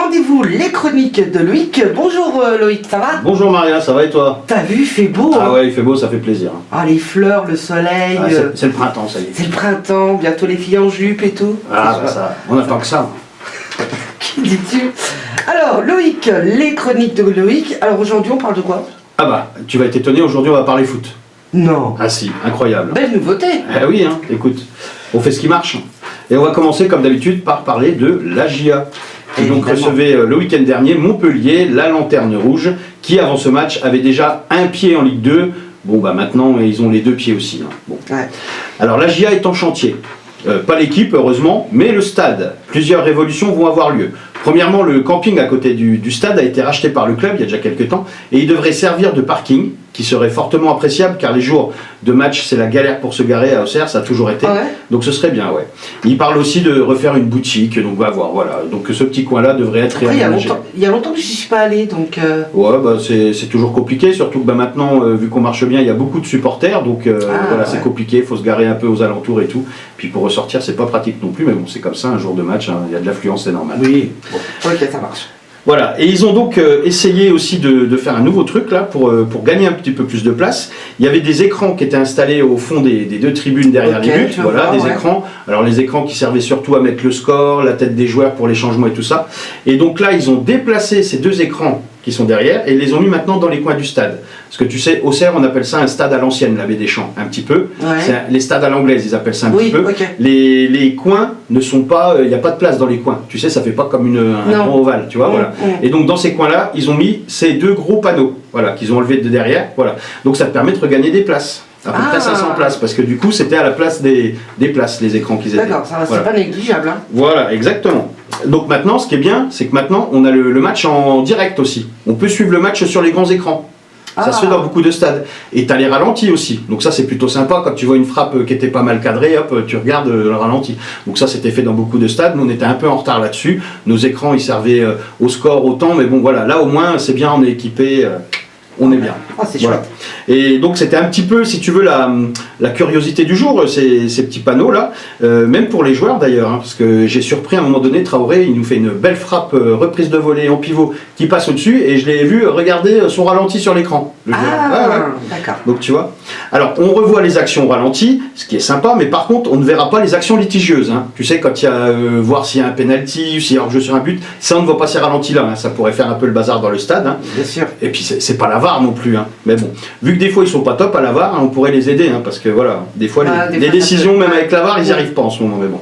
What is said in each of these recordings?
rendez-vous, les chroniques de Loïc. Bonjour Loïc, ça va? Bonjour Maria, ça va et toi? T'as vu, il fait beau. Ah ouais, il fait beau, ça fait plaisir. Ah, les fleurs, le soleil. Ah, c'est le printemps, ça y est. C'est le printemps, bientôt les filles en jupe et tout. Ah bah ça, on attend que ça. Qui dis-tu? Alors Loïc, les chroniques de Loïc. Alors aujourd'hui on parle de quoi? Ah bah, tu vas être étonné, aujourd'hui on va parler foot. Non. Ah si, incroyable. Belle nouveauté. Ah oui, hein, écoute, on fait ce qui marche. Et on va commencer comme d'habitude par parler de l'AGIA. Qui donc recevait le week-end dernier Montpellier, la Lanterne Rouge, qui avant ce match avait déjà un pied en Ligue 2. Bon bah maintenant ils ont les deux pieds aussi. Hein. Bon. Ouais. Alors l'AGIA est en chantier. Pas l'équipe heureusement, mais le stade. Plusieurs révolutions vont avoir lieu. Premièrement, le camping à côté du stade a été racheté par le club il y a déjà quelques temps et il devrait servir de parking qui serait fortement appréciable car les jours de match c'est la galère pour se garer à Auxerre, ça a toujours été. Ah ouais. Donc ce serait bien, ouais. Il parle aussi de refaire une boutique, donc on va voir, voilà. Donc ce petit coin-là devrait être Après, réaménagé. il y a longtemps que je n'y suis pas allé, donc... Ouais, bah c'est toujours compliqué, surtout que bah, maintenant, vu qu'on marche bien, il y a beaucoup de supporters, donc voilà, c'est compliqué, il faut se garer un peu aux alentours et tout. Puis pour ressortir, c'est pas pratique non plus, mais bon, c'est comme ça, un jour de match, hein, il y a de l'affluence, c'est normal. Oui, bon. Ok, ça marche. Voilà, et ils ont donc essayé aussi de faire un nouveau truc là pour gagner un petit peu plus de place. Il y avait des écrans qui étaient installés au fond des deux tribunes derrière les buts, voilà, des écrans. Alors les écrans qui servaient surtout à mettre le score, la tête des joueurs pour les changements et tout ça. Et donc là, ils ont déplacé ces deux écrans qui sont derrière et les ont mis maintenant dans les coins du stade. Parce que tu sais, Auxerre, on appelle ça un stade à l'ancienne, la Baie des Champs, un petit peu. Ouais. Les stades à l'anglaise, ils appellent ça un petit peu. Okay. Les coins ne sont pas, il n'y a pas de place dans les coins. Tu sais, ça fait pas comme un grand ovale, tu vois, voilà. Et donc dans ces coins-là, ils ont mis ces deux gros panneaux, voilà, qu'ils ont enlevés de derrière, voilà. Donc ça te permet de regagner des places. À peu près 500 places, parce que du coup c'était à la place des places, les écrans qu'ils étaient. D'accord, ça voilà. c'est pas négligeable. Hein. Voilà, exactement. Donc maintenant, ce qui est bien, c'est que maintenant on a le match en direct aussi. On peut suivre le match sur les grands écrans. Ça se fait dans beaucoup de stades. Et tu as les ralentis aussi. Donc ça c'est plutôt sympa. Quand tu vois une frappe qui était pas mal cadrée, hop, tu regardes le ralenti. Donc ça c'était fait dans beaucoup de stades. Nous on était un peu en retard là-dessus. Nos écrans ils servaient au score autant. Mais bon voilà, là au moins c'est bien, on est équipé. On est bien. Ah, c'est voilà. chouette. Et donc c'était un petit peu, si tu veux, la curiosité du jour, ces petits panneaux-là, même pour les joueurs d'ailleurs, hein, parce que j'ai surpris à un moment donné, Traoré, il nous fait une belle frappe, reprise de volée en pivot, qui passe au-dessus, et je l'ai vu regarder son ralenti sur l'écran. D'accord. Donc tu vois. Alors on revoit les actions au ralenti, ce qui est sympa, mais par contre on ne verra pas les actions litigieuses. Hein. Tu sais, quand il y a voir s'il y a un penalty ou s'il y a hors-jeu sur un but, ça on ne voit pas ces ralentis-là. Hein. Ça pourrait faire un peu le bazar dans le stade. Hein. Bien sûr. Et puis c'est pas la VAR non plus. Hein. Mais bon, vu que des fois ils sont pas top à la VAR, hein, on pourrait les aider, hein, parce que voilà, des fois les décisions même avec la VAR, ils n'y arrivent pas en ce moment. Mais bon.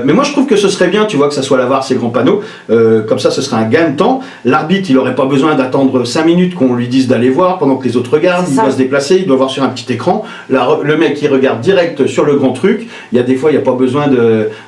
Mais moi je trouve que ce serait bien, tu vois, que ça soit la VAR, ces grands panneaux, comme ça ce serait un gain de temps. L'arbitre il n'aurait pas besoin d'attendre 5 minutes qu'on lui dise d'aller voir pendant que les autres regardent, il doit se déplacer, il doit voir sur un petit écran. Le mec il regarde direct sur le grand truc, il y a des fois il n'y a pas besoin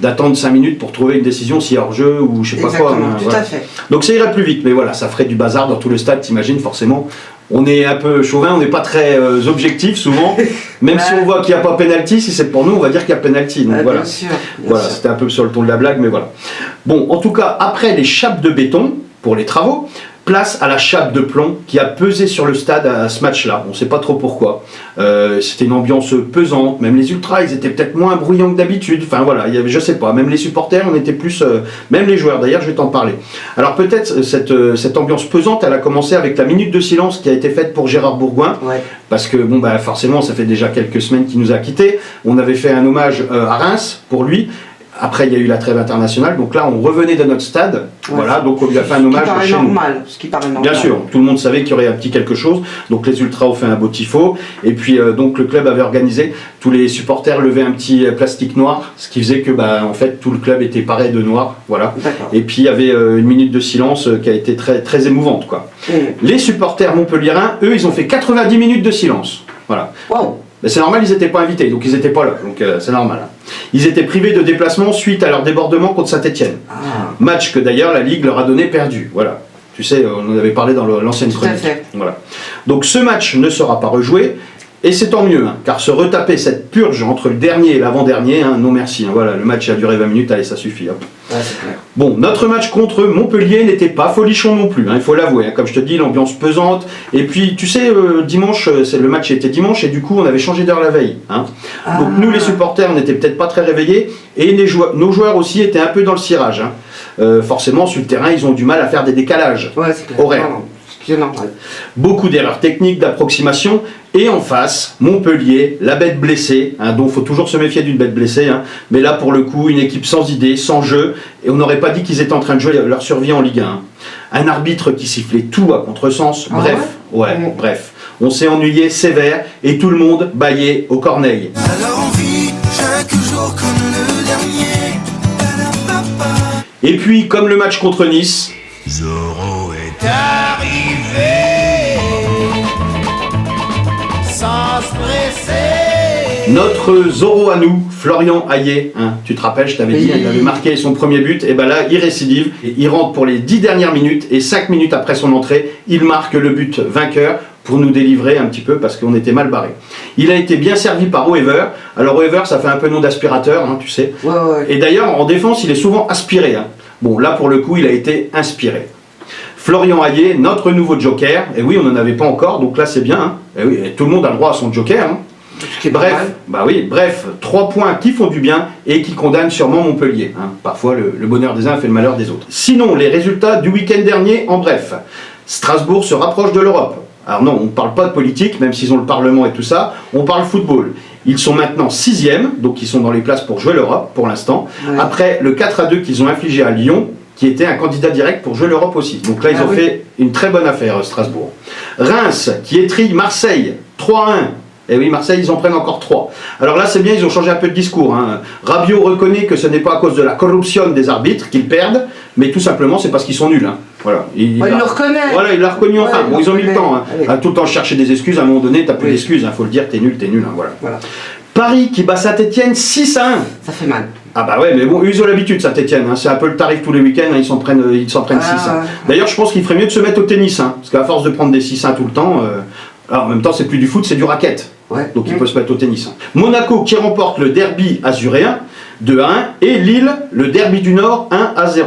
d'attendre 5 minutes pour trouver une décision s'il y a hors-jeu ou je sais pas quoi. Exactement, tout à fait. Donc ça irait plus vite, mais voilà, ça ferait du bazar dans tout le stade, t'imagines forcément. On est un peu chauvin, on n'est pas très objectif souvent, même si on voit qu'il n'y a pas penalty, si c'est pour nous, on va dire qu'il y a penalty. Donc voilà, bien sûr. C'était un peu sur le ton de la blague, mais voilà. Bon, en tout cas, après les chapes de béton, pour les travaux, place à la chape de plomb qui a pesé sur le stade à ce match-là. On ne sait pas trop pourquoi. C'était une ambiance pesante. Même les ultras, ils étaient peut-être moins bruyants que d'habitude. Enfin voilà, il y avait, je sais pas. Même les supporters, on était plus. Même les joueurs. D'ailleurs, je vais t'en parler. Alors peut-être cette ambiance pesante, elle a commencé avec la minute de silence qui a été faite pour Gérard Bourgoin. Ouais. Parce que bon bah forcément, ça fait déjà quelques semaines qu'il nous a quittés. On avait fait un hommage à Reims pour lui. Après, il y a eu la trêve internationale, donc là, on revenait de notre stade, voilà, donc on lui a fait un hommage chez nous. Ce qui paraît normal. Bien sûr, tout le monde savait qu'il y aurait un petit quelque chose, donc les ultras ont fait un beau tifo, et puis donc le club avait organisé, tous les supporters levaient un petit plastique noir, ce qui faisait que, bah, en fait, tout le club était paré de noir, voilà. Et puis il y avait une minute de silence qui a été très, très émouvante, quoi. Les supporters montpelliérains, eux, ils ont fait 90 minutes de silence, voilà. Wow. Mais c'est normal, ils n'étaient pas invités, donc ils n'étaient pas là, donc c'est normal. Ils étaient privés de déplacement suite à leur débordement contre Saint-Etienne. Match que d'ailleurs la Ligue leur a donné perdu, voilà. Tu sais, on en avait parlé dans l'ancienne chronique. Voilà. Donc ce match ne sera pas rejoué, et c'est tant mieux, hein, car se retaper cette purge entre le dernier et l'avant-dernier, hein, non merci, hein, voilà, le match a duré 20 minutes, allez ça suffit. Hop. Ouais, c'est clair. Bon, notre match contre Montpellier n'était pas folichon non plus, hein, il faut l'avouer, hein, comme je te dis, l'ambiance pesante, et puis tu sais, dimanche, le match était dimanche, et du coup on avait changé d'heure la veille. Hein. Donc nous les supporters, on n'était peut-être pas très réveillés, et nos joueurs aussi étaient un peu dans le cirage. Hein. forcément sur le terrain ils ont du mal à faire des décalages horaires. C'est normal. Beaucoup d'erreurs techniques, d'approximation, et en face, Montpellier, la bête blessée, hein, dont il faut toujours se méfier d'une bête blessée, hein, mais là pour le coup, une équipe sans idée, sans jeu, et on n'aurait pas dit qu'ils étaient en train de jouer leur survie en Ligue 1. Un arbitre qui sifflait tout à contresens, bref, on s'est ennuyé sévère, et tout le monde bâillait au Corneille. Alors on vit chaque jour comme le dernier. Et puis, comme le match contre Nice, Zorro est arrivé sans se presser. notre Zorro à nous, Florian Hayet, hein, tu te rappelles, je t'avais dit, il avait marqué son premier but, et ben là, il récidive, et il rentre pour les 10 dernières minutes, et 5 minutes après son entrée, il marque le but vainqueur pour nous délivrer un petit peu, parce qu'on était mal barré. Il a été bien servi par Oever. Alors Oever, ça fait un peu nom d'aspirateur, hein, tu sais. Et d'ailleurs, en défense, il est souvent aspiré. Hein. Bon, là, pour le coup, il a été inspiré. Florian Hayet, notre nouveau joker, et oui, on n'en avait pas encore, donc là, c'est bien. Hein. Et oui, tout le monde a le droit à son joker. Hein. Bref, 3 points qui font du bien et qui condamnent sûrement Montpellier. Hein. Parfois, le bonheur des uns fait le malheur des autres. Sinon, les résultats du week-end dernier, en bref. Strasbourg se rapproche de l'Europe. Alors non, on ne parle pas de politique, même s'ils ont le Parlement et tout ça, on parle football. Ils sont maintenant 6e, donc ils sont dans les places pour jouer l'Europe pour l'instant, après le 4-2 qu'ils ont infligé à Lyon, qui était un candidat direct pour jouer l'Europe aussi. Donc là, ils ont fait une très bonne affaire, Strasbourg. Reims, qui étrille Marseille, 3-1. Et oui, Marseille, ils en prennent encore 3. Alors là, c'est bien, ils ont changé un peu de discours. Hein. Rabiot reconnaît que ce n'est pas à cause de la corruption des arbitres qu'ils perdent, mais tout simplement, c'est parce qu'ils sont nuls. Hein. Voilà. Il le reconnaît. Voilà, il l'a reconnu enfin. Bon, ils ont mis le temps. Hein. À tout le temps chercher des excuses, à un moment donné, t'as plus d'excuses. Faut le dire, t'es nul. Hein, voilà. Paris qui bat Saint-Etienne 6-1. Ça fait mal. Ah bah ouais, mais bon, ils ont l'habitude, Saint-Etienne. Hein. C'est un peu le tarif tous les week-ends, hein. Ils s'en prennent 6. Hein. D'ailleurs, je pense qu'il ferait mieux de se mettre au tennis. Hein, parce qu'à force de prendre des 6-1 tout le temps, alors en même temps, c'est plus du foot, c'est du racket. Donc il peut se mettre au tennis. Hein. Monaco qui remporte le derby azuréen 2-1 et Lille le derby du Nord 1-0.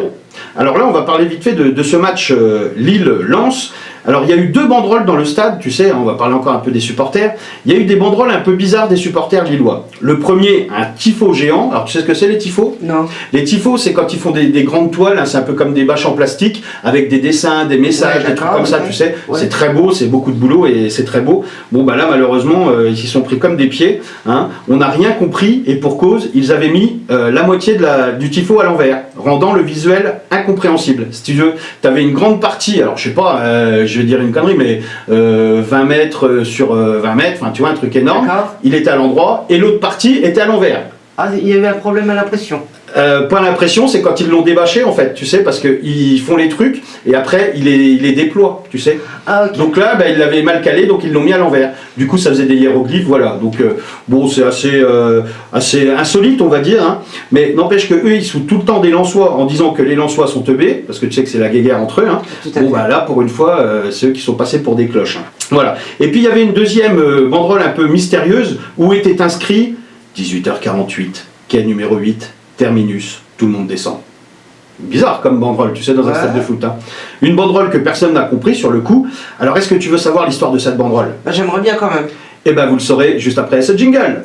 Alors là on va parler vite fait de ce match Lille-Lens. Alors il y a eu 2 banderoles dans le stade, tu sais, on va parler encore un peu des supporters. Il y a eu des banderoles un peu bizarres des supporters lillois. Le premier, un tifo géant. Alors tu sais ce que c'est les tifos? Non. Les tifos, c'est quand ils font des grandes toiles, hein, c'est un peu comme des bâches en plastique, avec des dessins, des messages, des trucs comme ça, tu sais. C'est très beau, c'est beaucoup de boulot et c'est très beau. Bon bah là malheureusement, ils s'y sont pris comme des pieds. Hein. On n'a rien compris et pour cause, ils avaient mis la moitié du tifo à l'envers, rendant le visuel incompréhensible. Si tu veux, tu avais une grande partie, alors je sais pas, je vais dire une connerie, mais 20 mètres sur 20 mètres, enfin tu vois, un truc énorme, il était à l'endroit, et l'autre partie était à l'envers. Ah, il y avait un problème à l'impression. Pas l'impression, c'est quand ils l'ont débâché en fait, tu sais, parce qu'ils font les trucs et après ils les déploient, tu sais. Ah, okay. Donc là, ils l'avaient mal calé, donc ils l'ont mis à l'envers. Du coup, ça faisait des hiéroglyphes, voilà. Donc bon, c'est assez insolite, on va dire, hein. Mais n'empêche que eux, ils sont tout le temps des Lensois en disant que les Lensois sont teubés, parce que tu sais que c'est la guéguerre entre eux. Hein. Bon, bah là, pour une fois, c'est eux qui sont passés pour des cloches. Hein. Voilà. Et puis il y avait une deuxième banderole un peu mystérieuse où était inscrit 18h48, quai numéro 8. Terminus, tout le monde descend. Bizarre comme banderole, tu sais, dans un stade de foot. Hein. Une banderole que personne n'a compris sur le coup. Alors, est-ce que tu veux savoir l'histoire de cette banderole? Bah, j'aimerais bien quand même. Eh ben, vous le saurez juste après ce jingle.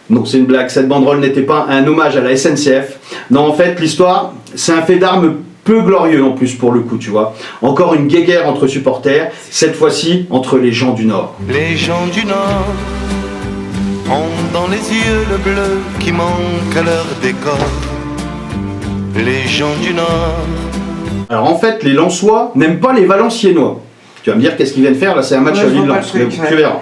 Non, c'est une blague. Cette banderole n'était pas un hommage à la SNCF. Non, en fait, l'histoire, c'est un fait d'armes peu glorieux en plus pour le coup, tu vois. Encore une guéguerre entre supporters, cette fois-ci entre les gens du Nord. Les gens du Nord ont dans les yeux le bleu qui manque à leur décor. Les gens du Nord. Alors en fait, les Lensois n'aiment pas les Valenciennois. Tu vas me dire qu'est-ce qu'ils viennent faire là, c'est un match à Lille-Lens, tu verras.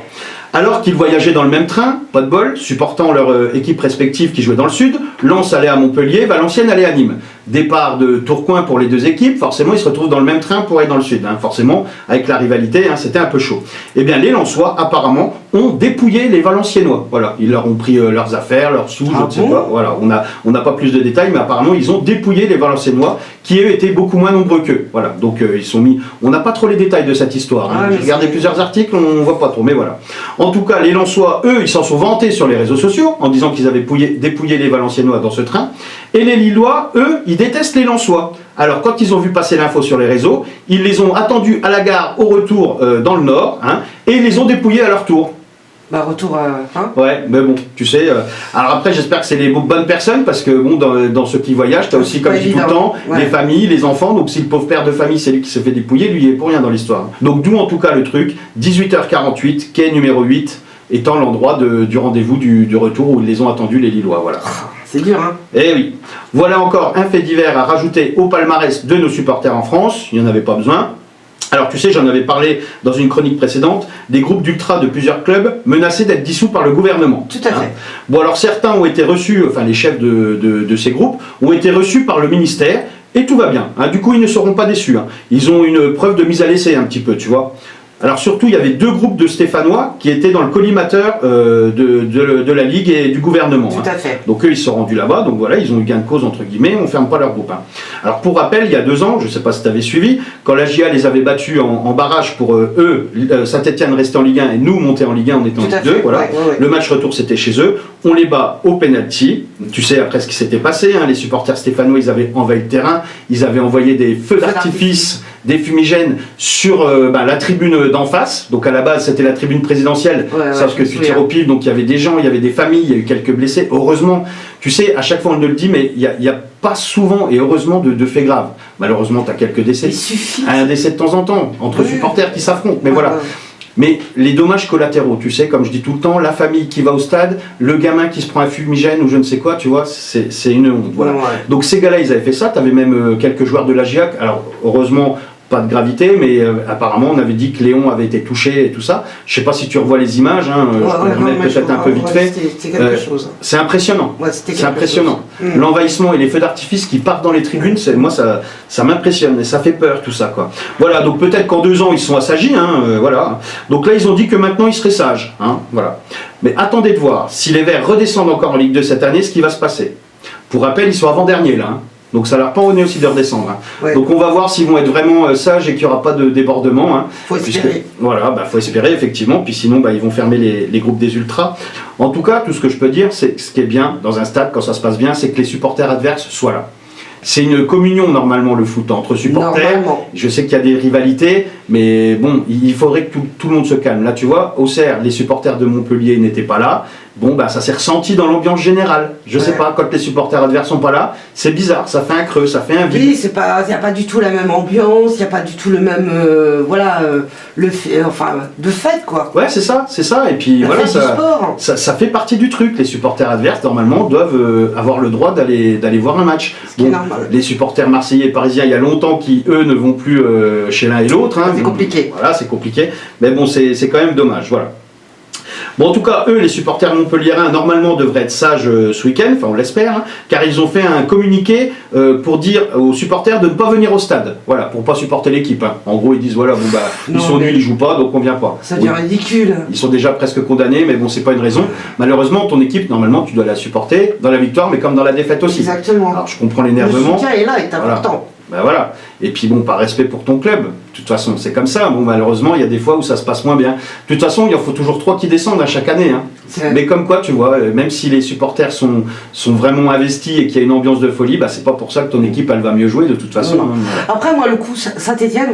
Alors qu'ils voyageaient dans le même train, pas de bol, supportant leur équipe respective qui jouait dans le sud, Lens allait à Montpellier, Valenciennes allait à Nîmes. Départ de Tourcoing pour les deux équipes, forcément ils se retrouvent dans le même train pour aller dans le sud. Hein. Forcément, avec la rivalité, hein, c'était un peu chaud. Eh bien les Lensois, apparemment, ont dépouillé les Valenciennois. Voilà, ils leur ont pris leurs affaires, leurs sous, je ne sais pas. Voilà, on n'a pas plus de détails, mais apparemment ils ont dépouillé les Valenciennois, qui eux étaient beaucoup moins nombreux qu'eux. Voilà, donc ils sont mis. On n'a pas trop les détails de cette histoire. Hein. J'ai regardé plusieurs articles, on ne voit pas trop, mais voilà. En tout cas, les Lensois, eux, ils s'en sont vantés sur les réseaux sociaux en disant qu'ils avaient dépouillé les Valenciennois dans ce train. Et les Lillois, eux, ils détestent les Lensois. Alors, quand ils ont vu passer l'info sur les réseaux, ils les ont attendus à la gare au retour dans le Nord, hein, et ils les ont dépouillés à leur tour. Bah retour à... Ouais, mais bon, tu sais. Alors après, j'espère que c'est les bonnes personnes, parce que bon, dans ceux qui voyagent, t'as aussi, comme je dis tout le temps, les familles, les enfants. Donc si le pauvre père de famille, c'est lui qui se fait dépouiller, lui, il est pour rien dans l'histoire. Donc d'où en tout cas le truc, 18h48, quai numéro 8, étant l'endroit du rendez-vous du retour où ils les ont attendus, les Lillois, voilà. C'est dur, hein. Eh oui. Voilà encore un fait divers à rajouter au palmarès de nos supporters en France, il n'y en avait pas besoin. Alors tu sais, j'en avais parlé dans une chronique précédente, des groupes d'ultras de plusieurs clubs menacés d'être dissous par le gouvernement. Tout à fait. Bon, alors certains ont été reçus, enfin les chefs de ces groupes, ont été reçus par le ministère, et tout va bien. Du coup, ils ne seront pas déçus. Ils ont une preuve de mise à l'essai un petit peu, tu vois. Alors surtout, il y avait 2 groupes de Stéphanois qui étaient dans le collimateur de la Ligue et du gouvernement. Tout à fait. Donc eux, ils se sont rendus là-bas, donc voilà, ils ont eu gain de cause, entre guillemets, on ne ferme pas leur groupe. Alors pour rappel, il y a 2 ans, je ne sais pas si tu avais suivi, quand la GIA les avait battus en barrage pour eux, Saint-Etienne restait en Ligue 1 et nous monter en Ligue 1, on était en Ligue 2, voilà. Ouais. Le match retour, c'était chez eux, on les bat au penalty. Tu sais après ce qui s'était passé, les supporters stéphanois, ils avaient envahi le terrain, ils avaient envoyé des feux d'artifice, des fumigènes sur la tribune d'en face. Donc à la base c'était la tribune présidentielle, sauf que tu tires au pif, donc il y avait des gens, il y avait des familles, il y a eu quelques blessés. Heureusement, tu sais, à chaque fois on le dit, mais il n'y a pas souvent et heureusement de faits graves. Malheureusement tu as quelques décès. Il suffit. Un décès de temps en temps, entre supporters qui s'affrontent, mais voilà. Mais les dommages collatéraux, tu sais, comme je dis tout le temps, la famille qui va au stade, le gamin qui se prend un fumigène ou je ne sais quoi, tu vois, c'est une honte. Voilà. Donc ces gars-là, ils avaient fait ça, tu avais même quelques joueurs de la GIAC, alors heureusement, pas de gravité, mais apparemment on avait dit que Léon avait été touché et tout ça. Je sais pas si tu revois les images, je peux les remettre peut-être un peu vite fait. C'était quelque chose. C'est impressionnant. C'est impressionnant. L'envahissement et les feux d'artifice qui partent dans les tribunes, moi ça m'impressionne et ça fait peur tout ça quoi. Voilà, donc peut-être qu'en 2 ans ils sont assagis, voilà. Donc là ils ont dit que maintenant ils seraient sages, voilà. Mais attendez de voir si les Verts redescendent encore en Ligue 2 cette année, ce qui va se passer. Pour rappel, ils sont avant-derniers là. Donc ça leur pend au nez aussi de redescendre. Donc on va voir s'ils vont être vraiment sages et qu'il n'y aura pas de débordement. Faut espérer. Voilà, faut espérer effectivement. Puis sinon, ils vont fermer les groupes des ultras. En tout cas, tout ce que je peux dire, c'est que ce qui est bien dans un stade, quand ça se passe bien, c'est que les supporters adverses soient là. C'est une communion normalement le foot entre supporters. Je sais qu'il y a des rivalités, mais bon, il faudrait que tout le monde se calme. Là, tu vois, Auxerre, les supporters de Montpellier n'étaient pas là. Bon, ça s'est ressenti dans l'ambiance générale. Je sais pas, quand les supporters adverses sont pas là, c'est bizarre, ça fait un creux, ça fait un vide. Oui, il n'y a pas du tout la même ambiance, il n'y a pas du tout le même, de fête quoi. Ouais, c'est ça. Et puis voilà, ça fait partie du truc. Les supporters adverses, normalement, doivent avoir le droit d'aller voir un match. Donc, les supporters marseillais et parisiens, il y a longtemps qui, eux, ne vont plus chez l'un et l'autre. C'est compliqué. Voilà, c'est compliqué. Mais bon, c'est quand même dommage, voilà. Bon, en tout cas, eux, les supporters montpelliérains, normalement, devraient être sages ce week-end, enfin on l'espère, car ils ont fait un communiqué pour dire aux supporters de ne pas venir au stade. Voilà, pour ne pas supporter l'équipe. En gros, ils disent, voilà, ils sont nuls, ils jouent pas, donc on vient pas. Ça devient ridicule. Ils sont déjà presque condamnés, mais bon, c'est pas une raison. Malheureusement, ton équipe, normalement, tu dois la supporter dans la victoire, mais comme dans la défaite aussi. Exactement. Alors, je comprends l'énervement. Le soutien est là, est important. Voilà. Et puis bon, par respect pour ton club, de toute façon, c'est comme ça. Bon, malheureusement, il y a des fois où ça se passe moins bien. De toute façon, il en faut toujours 3 qui descendent chaque année. Mais comme quoi, tu vois, même si les supporters sont vraiment investis et qu'il y a une ambiance de folie, c'est pas pour ça que ton équipe, elle va mieux jouer de toute façon. Après, moi, le coup, Saint-Etienne,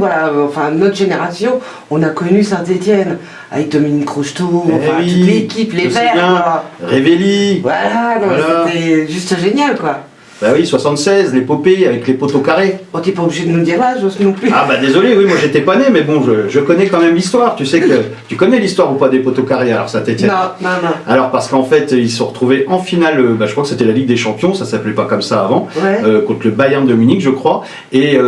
notre génération, on a connu Saint-Etienne avec Dominique Rocheteau, toute l'équipe, les Verts. Révéli. Voilà. C'était juste génial, quoi. Bah oui, 76, l'épopée avec les poteaux carrés. Oh, t'es pas obligé de nous dire l'âge non plus. Ah bah désolé, oui, moi j'étais pas né, mais bon, je connais quand même l'histoire. Tu sais que tu connais l'histoire ou pas des poteaux carrés, alors ça t'étienne. Non. Alors parce qu'en fait, ils se sont retrouvés en finale, je crois que c'était la Ligue des Champions, ça s'appelait pas comme ça avant, contre le Bayern de Munich, je crois. Et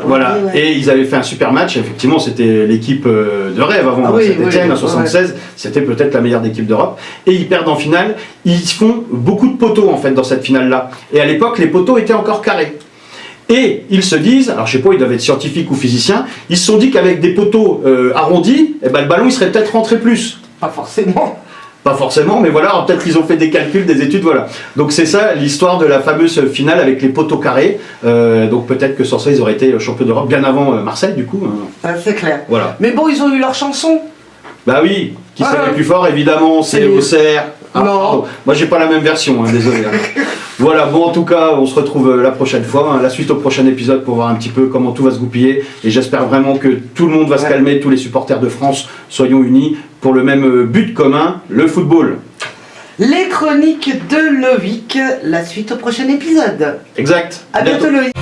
voilà, et ils avaient fait un super match, effectivement, c'était l'équipe de rêve avant, Saint-Etienne en 76, c'était peut-être la meilleure équipe d'Europe. Et ils perdent en finale, ils font beaucoup de poteaux en fait dans cette finale-là. Et à l'époque, les poteaux étaient encore carrés. Et ils se disent, alors je sais pas, ils doivent être scientifiques ou physiciens, ils se sont dit qu'avec des poteaux arrondis, le ballon il serait peut-être rentré plus. Pas forcément. Pas forcément, mais voilà, peut-être qu'ils ont fait des calculs, des études, voilà. Donc c'est ça l'histoire de la fameuse finale avec les poteaux carrés. Donc peut-être que sans ça, ils auraient été champions d'Europe bien avant Marseille, du coup. C'est clair. Voilà. Mais bon, ils ont eu leur chanson. Bah oui, qui serait le plus fort, évidemment, c'est Auxerre. Non. Pardon. Moi j'ai pas la même version, désolé. Voilà, bon en tout cas, on se retrouve la prochaine fois, la suite au prochain épisode pour voir un petit peu comment tout va se goupiller. Et j'espère vraiment que tout le monde va se calmer, tous les supporters de France, soyons unis pour le même but commun, le football. Les chroniques de Loïc, la suite au prochain épisode. Exact. À bientôt Loïc.